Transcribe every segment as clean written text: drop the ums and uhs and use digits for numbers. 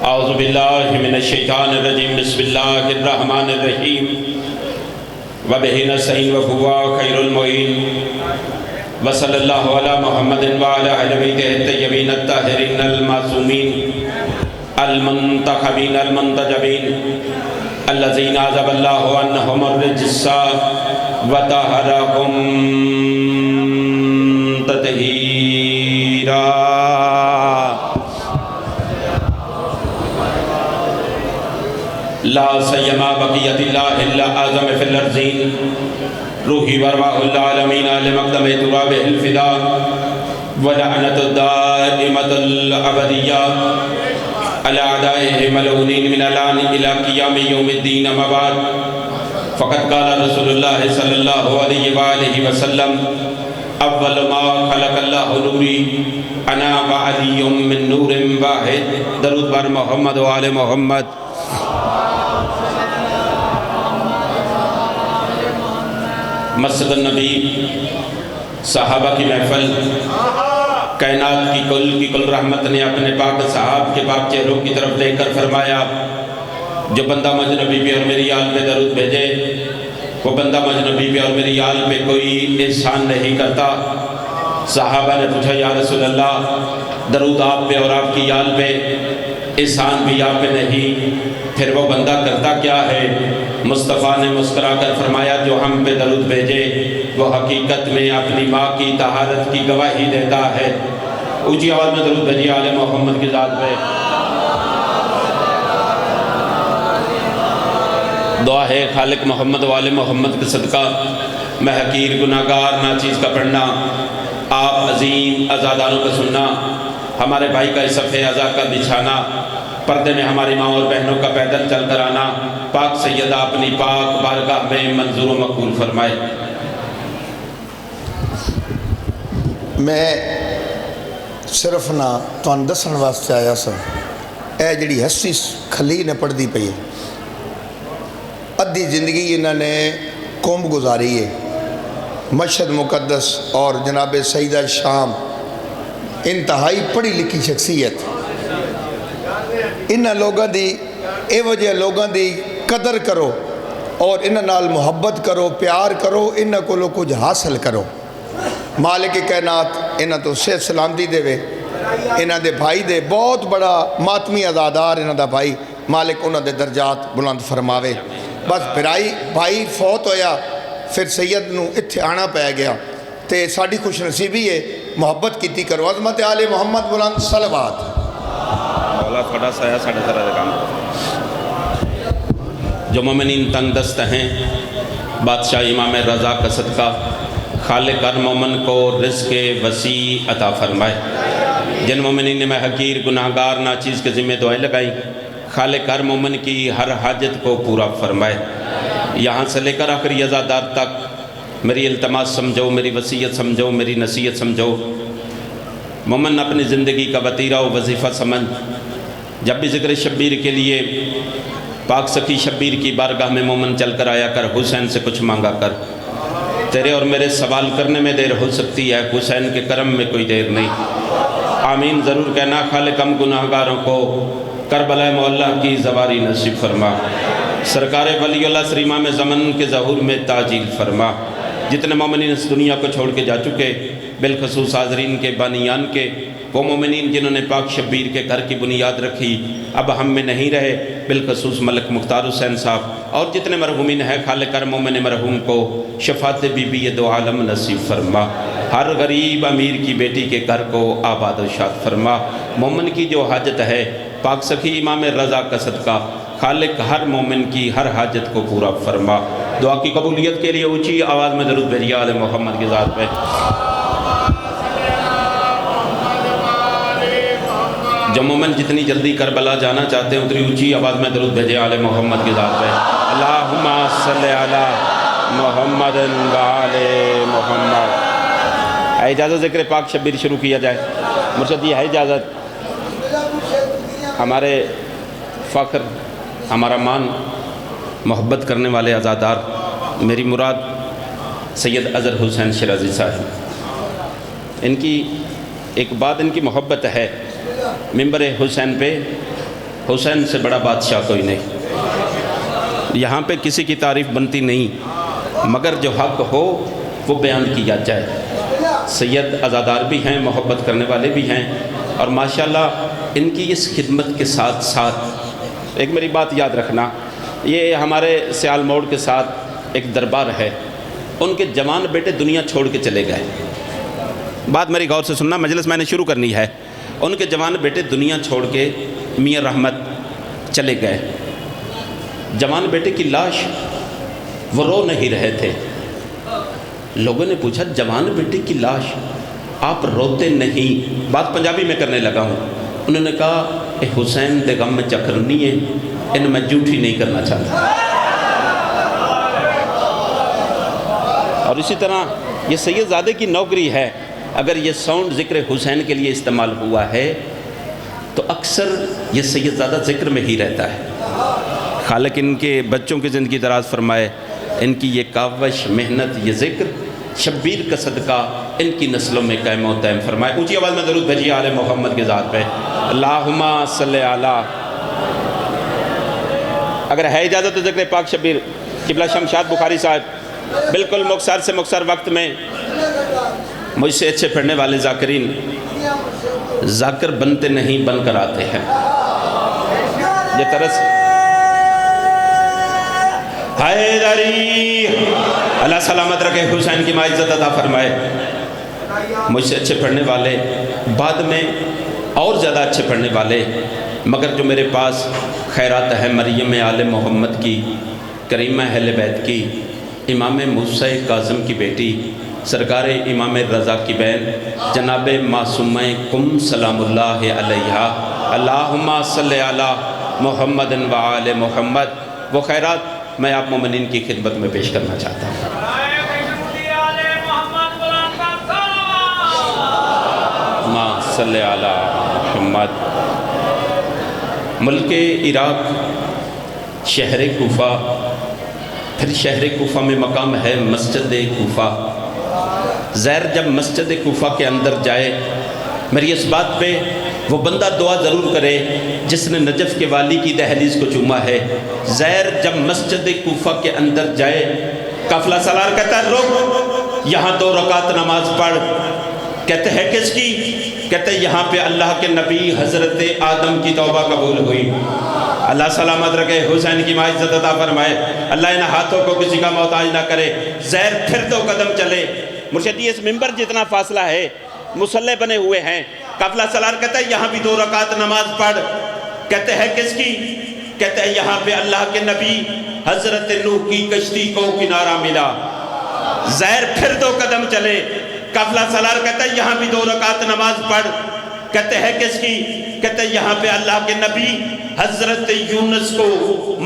اعوذ باللہ من الشیطان الرجیم بسم اللہ الرحمن الرحیم وبہ نستعین وہو خیر المعین وصلی اللہ علی محمد وعلی اہل بیتہ الطیبین الطاہرین المعصومین المنتخبین المنتجبین الذین عذب اللہ عنہم الرجس وطہرہم تطہیرا۔ لا سیما بقیت اللہ الا اعظم فی الارضین روحی ورواح العالمین لمقدم تراب الفدا ولعنت الدائمت العبدیہ علی اعدائہ ملعونین من الان الى قیام یوم الدین اما بعد فقد قال رسول اللہ صلی اللہ علیہ وآلہ وسلم اول ما خلق اللہ نوری انا وعلی من نور واحد۔ درود بر محمد و آل محمد۔ مسجد النبی صحابہ کی محفل کائنات کی کل رحمت نے اپنے پاک صحاب کے پاک چہروں کی طرف دیکھ کر فرمایا جو بندہ مجھ نبی پہ اور میری آل پہ درود بھیجے وہ بندہ مجھ نبی پہ اور میری آل پہ کوئی احسان نہیں کرتا۔ صحابہ نے پوچھا یا رسول اللہ درود آپ پہ اور آپ کی آل پہ احسان بھی آپ پہ نہیں پھر وہ بندہ کرتا کیا ہے؟ مصطفیٰ نے مسکرا کر فرمایا جو ہم پہ درود بھیجے وہ حقیقت میں اپنی ماں کی طہارت کی گواہی دیتا ہے۔ اونچی آواز میں درود بھیجیے آل محمد کی ذات پہ۔ دعا ہے خالق محمد و آل محمد کے صدقہ میں حقیر گناہگار ناچیز کا پڑھنا آپ عظیم عزاداروں کا سننا ہمارے بھائی کا صفحے عزا کا بچھانا پردے میں ہماری ماں اور بہنوں کا پیدل چل کر آنا پاک سیدہ اپنی پاک بارگاہ میں منظور و مقبول فرمائے۔ میں صرف نہ تہن دسن واسطے آیا سا اے جڑی ہستی کھلی نے پڑھ دی پئی ادھی زندگی انہوں نے قوم گزاری ہے مشہد مقدس اور جناب سیدہ شام انتہائی پڑھی لکھی شخصیت انہاں لوگاں دی اے وجہ لوگاں دی قدر کرو اور انہاں نال محبت کرو پیار کرو انہاں کو لوگ کچھ حاصل کرو۔ مالک کائنات انہاں تو صحت سلامتی دے وے انہاں دے بھائی دے بہت بڑا ماتمی عزادار انہاں دا بھائی مالک انہاں دے درجات بلند فرماوے۔ بس بھائی فوت ہویا پھر سید نو اتھے آنا پہ گیا تے ساڑھی خوش نصیبی ہے محبت کیتی کرو عظمت آل محمد بلند صلوات۔ اللہ تھوڑا سایہ ساڑھے طرح دے کام جو مومنین تنگ دست ہیں بادشاہ امام رضا کا صدقہ خالق ہر مومن کو رزق وسیع عطا فرمائے۔ جن مومنین نے میں حقیر گناہگار ناچیز کے ذمہ دعائیں لگائی خالق ہر مومن کی ہر حاجت کو پورا فرمائے۔ یہاں سے لے کر آخری عزادار تک میری التماس سمجھو میری وصیت سمجھو میری نصیحت سمجھو۔ مومن اپنی زندگی کا وطیرہ و وظیفہ سمجھ جب بھی ذکر شبیر کے لیے پاک سخی شبیر کی بارگاہ میں مومن چل کر آیا کر حسین سے کچھ مانگا کر تیرے اور میرے سوال کرنے میں دیر ہو سکتی ہے حسین کے کرم میں کوئی دیر نہیں۔ آمین ضرور کہنا خالق ہم گناہگاروں کو کربلا مولا کی زواری نصیب فرما۔ سرکار ولی اللہ سر امام زمن کے ظہور میں تاجیل فرما۔ جتنے مومنین اس دنیا کو چھوڑ کے جا چکے بالخصوص حاضرین کے بانیان کے وہ مومنین جنہوں نے پاک شبیر کے گھر کی بنیاد رکھی اب ہم میں نہیں رہے بالخصوص ملک مختار حسین صاحب اور جتنے مرحومین ہیں خالق ہر مومن مرحوم کو شفاعت بی بی دو عالم نصیب فرما۔ ہر غریب امیر کی بیٹی کے گھر کو آباد و شاد فرما۔ مومن کی جو حاجت ہے پاک سخی امام رضا کا صدقہ خالق ہر مومن کی ہر حاجت کو پورا فرما۔ دعا کی قبولیت کے لیے اونچی آواز میں درود بھیجیے آل محمد کی ذات پہ۔ جو مومن جتنی جلدی کربلا جانا چاہتے ہیں اتنی اونچی آواز میں درود بھیجے آل محمد کی ذات پہ۔ اللہم صلی علی محمد و آل محمد۔ ہے اجازت ذکر پاک شبیر شروع کیا جائے؟ مرشد یہ ہے اجازت؟ ہمارے فخر ہمارا مان محبت کرنے والے عزادار میری مراد سید اظہر حسین شیرازی صاحب ان کی ایک بات ان کی محبت ہے منبر حسین پہ حسین سے بڑا بادشاہ کوئی نہیں. یہاں پہ کسی کی تعریف بنتی نہیں، مگر جو حق ہو وہ بیان کیا جائے. سید عزادار بھی ہیں، محبت کرنے والے بھی ہیں، اور ماشاءاللہ ان کی اس خدمت کے ساتھ ساتھ ایک میری بات یاد رکھنا، یہ ہمارے سیال موڑ کے ساتھ ایک دربار ہے، ان کے جوان بیٹے دنیا چھوڑ کے چلے گئے. بات میری غور سے سننا، مجلس میں نے شروع کرنی ہے. ان کے جوان بیٹے دنیا چھوڑ کے میاں رحمت چلے گئے. جوان بیٹے کی لاش وہ رو نہیں رہے تھے. لوگوں نے پوچھا جوان بیٹے کی لاش آپ روتے نہیں؟ بات پنجابی میں کرنے لگا ہوں. انہوں نے کہا اے حسین دے غم میں چکرنی ہے، ان میں جھوٹی نہیں کرنا چاہتا. اور اسی طرح یہ سید زادے کی نوکری ہے، اگر یہ ساؤنڈ ذکر حسین کے لیے استعمال ہوا ہے تو اکثر یہ سید زادہ ذکر میں ہی رہتا ہے. خالق ان کے بچوں کی زندگی دراز فرمائے، ان کی یہ کاوش، محنت، یہ ذکر، شبیر کا صدقہ ان کی نسلوں میں قائم و دائم فرمائے. اونچی آواز میں درود بھیجیے آل محمد کے ذات پہ. اللہم صلی علی. اگر ہے اجازت تو ذکر پاک شبیر قبلہ شمشاد بخاری صاحب بالکل مختصر سے مختصر وقت میں مجھ سے اچھے پڑھنے والے ذاکرین ذاکر بنتے نہیں بن کر آتے ہیں. یہ طرز حیدری اللہ سلامت رکھے، حسین کی معزت عطا فرمائے. مجھ سے اچھے پڑھنے والے بعد میں اور زیادہ اچھے پڑھنے والے، مگر جو میرے پاس خیرات ہے مریم آل محمد کی، کریمہ اہل بیت کی، امام موسیٰ کاظم کی بیٹی، سرکار امام رضا کی بہن جناب معصومہ کم سلام اللہ علیہا. اللہم صلی علی محمد و آل محمد. وہ خیرات میں آپ مومنین کی خدمت میں پیش کرنا چاہتا ہوں. اللہم صلی علی محمد. ملک عراق، شہر کوفہ، پھر شہر کوفہ میں مقام ہے مسجد کوفہ. زہر جب مسجد کوفہ کے اندر جائے، میری اس بات پہ وہ بندہ دعا ضرور کرے جس نے نجف کے والی کی دہلیز کو چوما ہے. زہر جب مسجد کوفہ کے اندر جائے، قافلہ سالار کہتا ہے رک، یہاں 2 رکعت نماز پڑھ. کہتے ہیں کس کی؟ کہتے ہیں یہاں پہ اللہ کے نبی حضرت آدم کی توبہ قبول ہوئی. اللہ سلامت رکھے، حسین کی معزت عطا فرمائے. اللہ ان ہاتھوں کو کسی کا محتاج نہ کرے. زہر پھر 2 قدم چلے. مرشد جی اس ممبر جتنا فاصلہ ہے، مصلے بنے ہوئے ہیں. قافلہ سالار کہتا ہے یہاں بھی 2 رکعت نماز پڑھ. کہتے ہیں کس کی؟ کہتے ہیں یہاں پہ اللہ کے نبی حضرت نوح کی کشتی کو کنارہ ملا. زہر پھر 2 قدم چلے. قافلہ سالار کہتا ہے یہاں بھی 2 رکعت نماز پڑھ. کہتے ہیں کس کی؟ کہتے ہیں یہاں پہ اللہ کے نبی حضرت یونس کو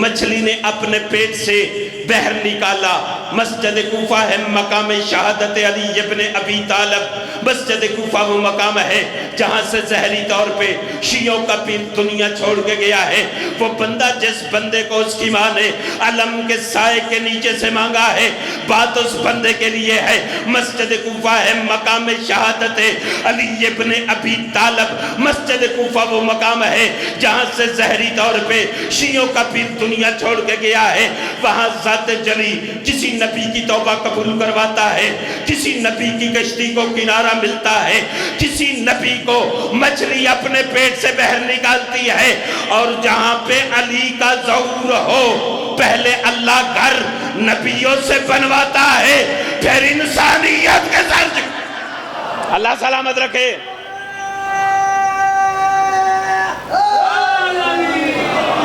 مچھلی نے اپنے پیٹ سے بحر نکالا. مسجد کوفہ ہے مقام شہادت علی ابن ابی طالب. مسجد کوفہ وہ مقام ہے جہاں سے ظاہری طور پہ شیعوں کا پیر دنیا چھوڑ کے گیا ہے. وہ بندہ جس بندے کو اس کی ماں نے علم کے سائے کے نیچے سے مانگا ہے، بات اس بندے کے لیے ہے. مسجد کوفہ ہے مقام شہادت علی ابن ابی طالب. مسجد کوفہ وہ مقام ہے جہاں سے ظاہری طور پہ شیعوں کا پیر دنیا چھوڑ کے گیا ہے. وہاں ذات جلی کسی نبی کی توبہ قبول کرواتا ہے، کسی نبی کی کشتی کو کنارہ ملتا ہے، کسی نبی کو مچھلی اپنے پیٹ سے بحر نکالتی ہے. اور جہاں پہ علی کا ظہور ہو، پہلے اللہ گھر نبیوں سے بنواتا ہے، پھر انسانیت کے سر. اللہ سلامت رکھے.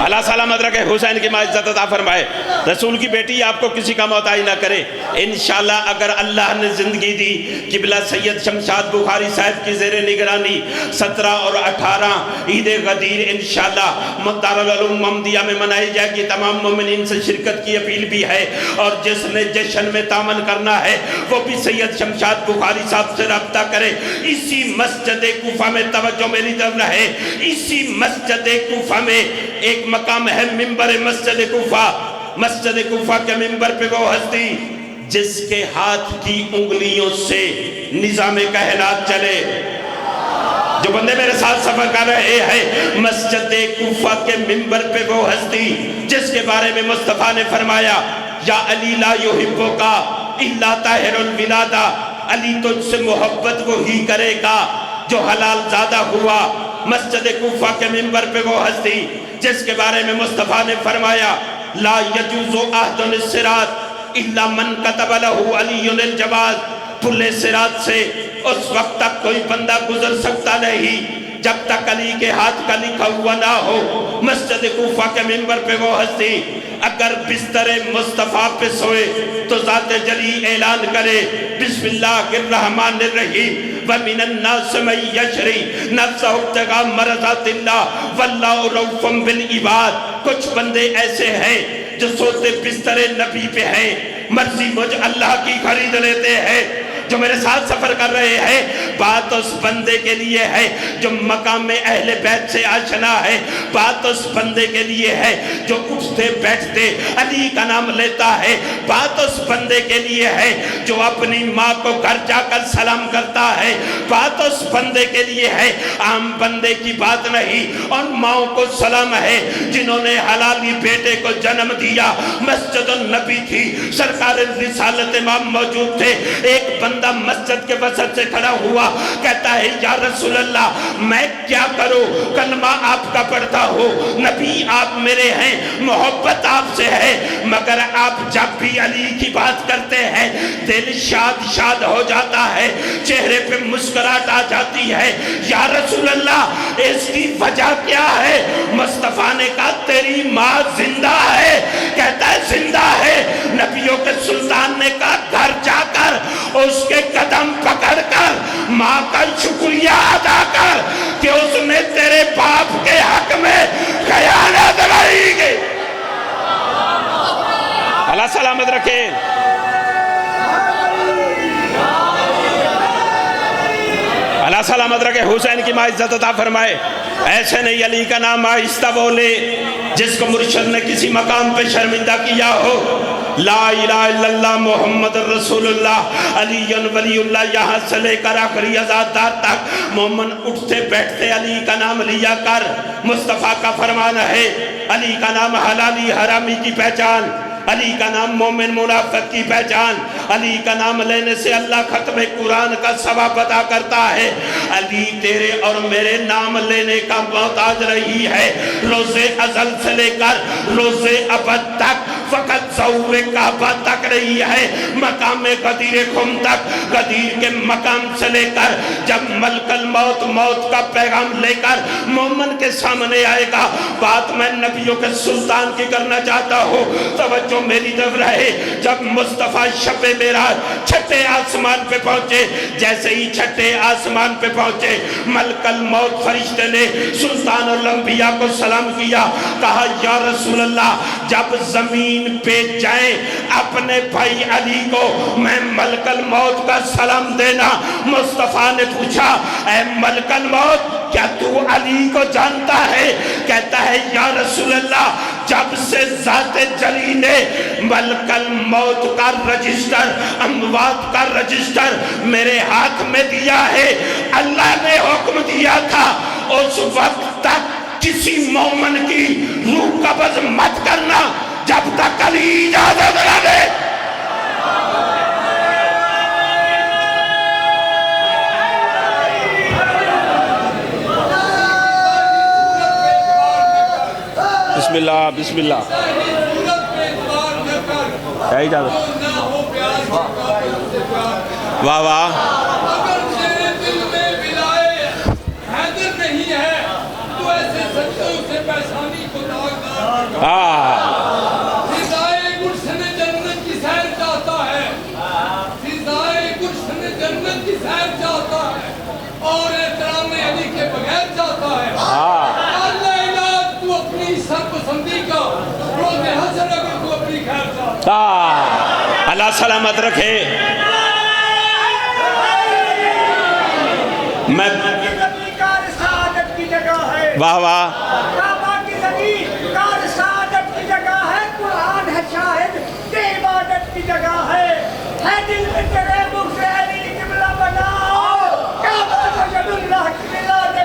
اللہ سلامت رکھے، حسین کی معزت عطا فرمائے. رسول کی بیٹی آپ کو کسی کا محتاج نہ کرے. انشاءاللہ اگر اللہ نے زندگی دی، قبلہ سید شمشاد بخاری صاحب کی زیر نگرانی 17 اور 18 عید غدیر انشاءاللہ دارالعلوم محمدیہ میں منائی جائے گی. تمام مومنین سے شرکت کی اپیل بھی ہے، اور جس نے جشن میں تعاون کرنا ہے وہ بھی سید شمشاد بخاری صاحب سے رابطہ کرے. اسی مسجد کوفہ میں توجہ میری طرف رہے، اسی مسجد کوفہ میں ایک مقام ہے منبر مسجد کوفہ. مسجد کوفہ کے منبر پہ وہ ہستی جس کے ہاتھ کی انگلیوں سے نظام کائنات چلے، جو بندے میرے ساتھ سفر کر رہے ہیں، مسجد کوفہ کے منبر پہ وہ ہستی جس کے بارے میں مصطفیٰ نے فرمایا یا علی لا یحبک الا طاہر الولادہ، علی تجھ سے محبت وہی کرے گا جو حلال زادہ ہوا۔ مسجد کوفہ کے منبر پہ وہ ہستی جس کے بارے میں مصطفیٰ نے فرمایا لا یجوز احد الصراط الا من كتب له علی الجواز، پل صراط سے اس وقت تک کوئی بندہ گزر سکتا نہیں جب تک علی کے ہاتھ کا لکھا ہوا نہ ہو۔ مسجد کوفہ کے منبر پہ وہ ہستی اگر بستر مصطفیٰ پہ سوئے تو ذات جلی اعلان کرے بسم اللہ الرحمن الرحیم وَمِنَ النَّاسِ مَن يَشْرِي نَفْسَهُ ابْتِغَاءَ مَرْضَاتِ اللَّهِ وَاللَّهُ رَءُوفٌ بِالْعِبَادِ۔ کچھ بندے ایسے ہیں جو سوتے بستر نبی پہ ہیں، مرضی مجھ اللہ کی خرید لیتے ہیں۔ جو میرے ساتھ سفر کر رہے ہیں، بات اس بندے کے لیے ہے جو مقام اہل بیت سے آشنا ہے، بات اس بندے کے لیے ہے جو اٹھتے بیٹھتے علی کا نام لیتا ہے، بات اس بندے کے لیے ہے جو اپنی ماں کو گھر جا کر سلام کرتا ہے، بات اس بندے کے لیے ہے، عام بندے کی بات نہیں۔ اور ماؤں کو سلام ہے جنہوں نے حلالی بیٹے کو جنم دیا۔ مسجد النبی تھی، سرکار رسالت امام موجود تھے، ایک بندہ مسجد کے وسط سے کھڑا ہوا کہتا ہے یا رسول اللہ میں کیا کروں، کلمہ آپ کا پڑھتا ہو، نبی آپ میرے ہیں، محبت آپ سے ہے، مگر آپ جب بھی علی کی بات کرتے ہیں دل شاد شاد ہو جاتا ہے، چہرے پہ مسکراہٹ آ جاتی ہے۔ یا رسول اللہ اس کی وجہ کیا ہے؟ مصطفیٰ نے کہا تیری ماں زندہ ہے۔ کہتا ہے زندہ ہے۔ نبیوں کے سلطان نے کہا گھر جا کر اس کے قدم پکڑ کر ماں کا شکریہ ادا کر کہ اس نے تیرے باپ کے حق میں خیانت نہیں کی۔ اللہ سلامت رکھے۔ اللہ سلامت رکھے۔ حسین کی ماں عزت عطا فرمائے۔ ایسے نہیں علی کا نام آہستہ بولے جس کو مرشد نے کسی مقام پہ شرمندہ کیا ہو۔ لا الہ الا اللہ محمد رسول اللہ علی ولی اللہ، یہاں سے لے کر آخری عزادار تک مومن اٹھتے بیٹھتے علی کا نام لیا کر۔ مصطفیٰ کا فرمان ہے علی کا نام حلالی حرامی کی پہچان، علی کا نام مومن منافق کی پہچان، علی کا نام لینے سے اللہ ختم قرآن کا ثواب عطا کرتا ہے۔ علی تیرے اور میرے نام لینے کا محتاج رہی ہے، روز ازل سے لے کر روز ابد تک، فقط ظہور کعبہ تک رہی ہے، مقام غدیر خم تک، غدیر کے مقام سے لے کر جب ملک الموت موت کا پیغام لے کر مومن کے سامنے آئے گا۔ بات میں نبیوں کے سلطان کی کرنا چاہتا ہوں، توجہ میری طرف رہے۔ جب مصطفیٰ شب معراج چھٹے آسمان پہ پہنچے، جیسے ہی چھٹے آسمان پہ پہنچے ملک الموت فرشتے نے سلطان الانبیاء کو سلام کیا، کہا یا رسول اللہ جب زمین پہ جائیں اپنے بھائی علی کو میں ملک الموت کا سلام دینا۔ مصطفیٰ نے پوچھا اے ملک الموت کیا تو علی کو جانتا ہے؟ کہتا ہے یا رسول اللہ جب سے ذات جلی نے ملک الموت کا رجسٹر، اموات کا رجسٹر میرے ہاتھ میں دیا ہے، اللہ نے حکم دیا تھا اس وقت تک کسی مومن کی روح قبض مت کرنا جب تک علی اجازت نہ دے۔ بسم اللہ بسم اللہ۔ کیا اجازت؟ واہ واہ۔ فضائے گلشن جنت کی سیر چاہتا ہے، فضائے گلشن جنت کی سیر چاہتا ہے اور احترام علی کے بغیر چاہتا ہے۔ اللہ الہ تو اپنی سرپسندی کا روز حشر اگر تو اپنی خیر چاہتا ہے۔ اللہ سلامت رکھے۔ میں واہ واہ۔ جگہ ہے دل میں تیرے مخ سے علی قبلہ بناؤ، کعبہ سجد اللہ کی ملاد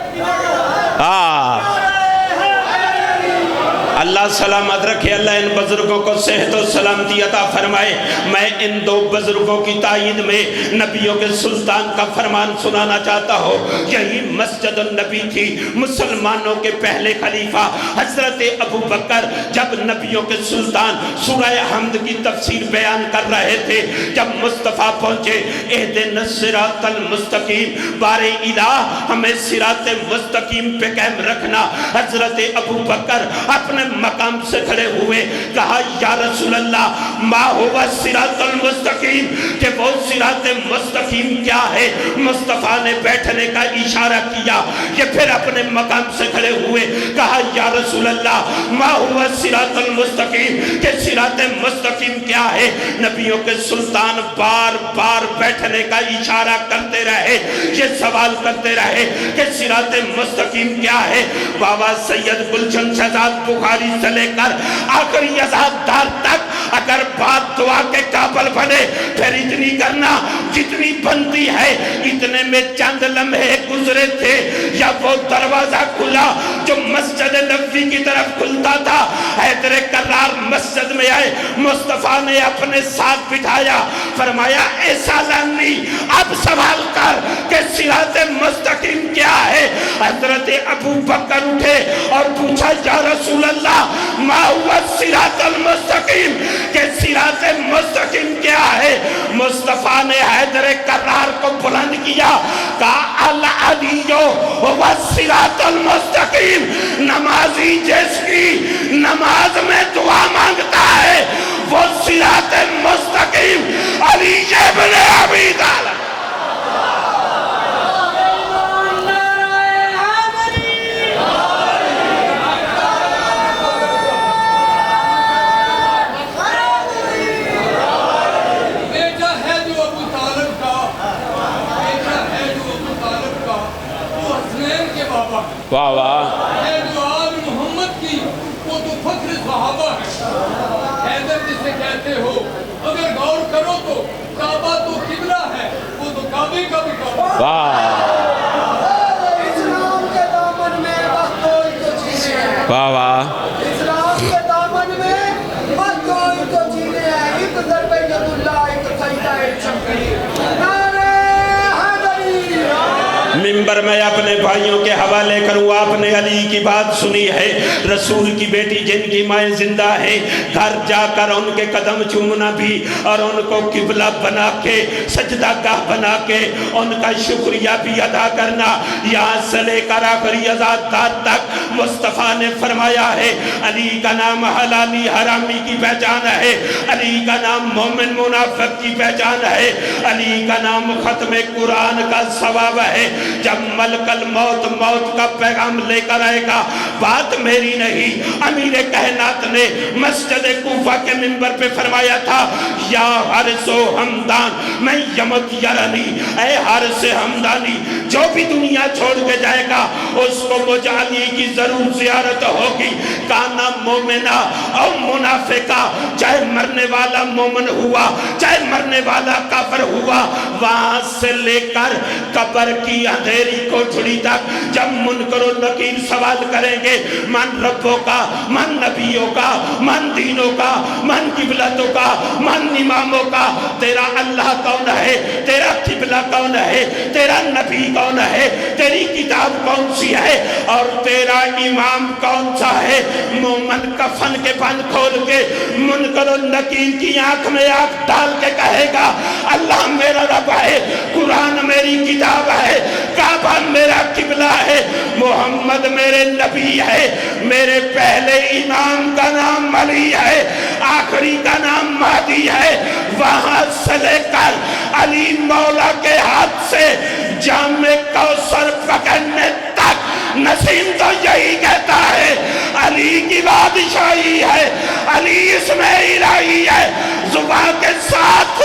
اللہ سلامت رکھے، اللہ ان بزرگوں کو صحت و سلامتی عطا فرمائے۔ میں ان دو بزرگوں کی تائید میں نبیوں کے سلطان کا فرمان سنانا چاہتا ہوں۔ یہی مسجد النبی تھی، مسلمانوں کے پہلے خلیفہ حضرت ابو بکر جب نبیوں کے سلطان سورہ حمد کی تفسیر بیان کر رہے تھے، جب مصطفیٰ پہنچے، اہدنا الصراط المستقیم، بار الہ ہمیں صراط مستقیم پہ قائم رکھنا۔ حضرت ابو بکر اپنے مقام سے کھڑے ہوئے، کہا یا رسول اللہ ما ہوا صراط المستقیم، کہ وہ صراط مستقیم کیا ہے؟ مصطفیٰ نے بیٹھنے کا اشارہ کیا، یہ پھر اپنے مقام سے کھڑے ہوئے، کہا یا رسول اللہ ما ہوا صراط المستقیم، کہ صراط مستقیم کیا ہے؟ نبیوں کے سلطان بار بار بیٹھنے کا اشارہ کرتے رہے، یہ سوال کرتے رہے کہ صراط مستقیم کیا ہے؟ بابا سید گلشن شہزاد بخاری سے لے کر آخری ازادار تک اگر بات دعا کے قابل بنے پھر اتنی کرنا جتنی بنتی ہے۔ اتنے میں چند لمحے گزرے تھے، یا وہ دروازہ کھلا جو مسجد نبوی کی طرف کھلتا تھا، حیدر کرار مسجد میں آئے، مصطفیٰ نے اپنے ساتھ بٹھایا، فرمایا ایسا لانی اب سوال کر کہ صراط مستقیم کیا ہے؟ حضرت ابو بکر اٹھے اور پوچھا یا رسول اللہ ما ہوا صراط المستقیم، کہ صراط مستقیم کیا ہے؟ مصطفیٰ نے حیدر کرار کو بلند کیا، کہا العلیو ہوا صراط المستقیم، نمازی جس کی نماز میں دعا مانگتا ہے وہ صراط مستقیم علی ابن ابی طالب۔ واہ واہ، اے جو آل محمد کی وہ تو فخر صحابہ ہے۔ حیدر جسے کہتے ہو اگر غور کرو تو کعبہ تو قبلہ ہے، وہ تو کعبے کا بھی کعبہ ہے۔ اسلام کے دامن میں بس کوئی تو جینے ہے، واہ واہ، اسلام کے دامن میں بس کوئی تو جینے ہے، ایک ضرب ید اللہ، ایک سجدہ شمشیر، نعرہ حیدری۔ ممبر میں اپنے بھائیوں کے حوالے کروں، آپ نے علی کی بات سنی ہے، رسول کی بیٹی جن کی مائیں زندہ ہیں، گھر جا کر ان کے قدم چومنا بھی اور ان کو قبلہ بنا کے سجدہ گاہ بنا کے ان کا شکریہ بھی ادا کرنا۔ یہاں سے لے کر آخری ازادار تک مصطفیٰ نے فرمایا ہے علی کا نام حلالی حرامی کی پہچان ہے، علی کا نام مومن منافق کی پہچان ہے، علی کا نام ختم قرآن کا ثواب ہے۔ جب ملک الموت موت کا پیغام لے کر آئے گا، بات میری نہیں، امیر کائنات نے مسجد کوفہ کے منبر پہ فرمایا تھا یا حارث و حمدان میں یمت یرانی، اے حارث حمدانی جو بھی دنیا چھوڑ کے جائے گا اس کو مجھ علی کی ضرور زیارت ہوگی۔ کانا مومنہ او منافقہ، چاہے مرنے والا مومن ہوا چاہے مرنے والا کافر ہوا، وہاں سے لے کر قبر کی اندھیری کوٹھڑی تک جب منکر و نکیر سوال کریں گے من ربوں کا، من نبیوں کا، من دینوں کا، من قبلتوں کا، من اماموں کا، تیرا اللہ کون ہے، تیرا قبلہ کون ہے، تیرا نبی کون ہے، تیری کتاب کون سی ہے اور تیرا امام کون سا ہے، مومن کفن کے بند کھول کے منکر و نکیر کی آنکھ میں آنکھ ڈال کے کہے گا اللہ میرا رب ہے، قرآن میری کتاب ہے، کعبہ میرا قبلہ ہے، محمد میرے نبی ہے، میرے پہلے امام کا نام علی ہے، آخری کا نام مہدی ہے۔ وہاں سے لے کر علی مولا کے ہاتھ سے جام کوثر پکڑنے تک نسیم تو یہی کہتا ہے علی کی بادشاہی ہے، علی اس میں الہی ہے، زبان کے ساتھ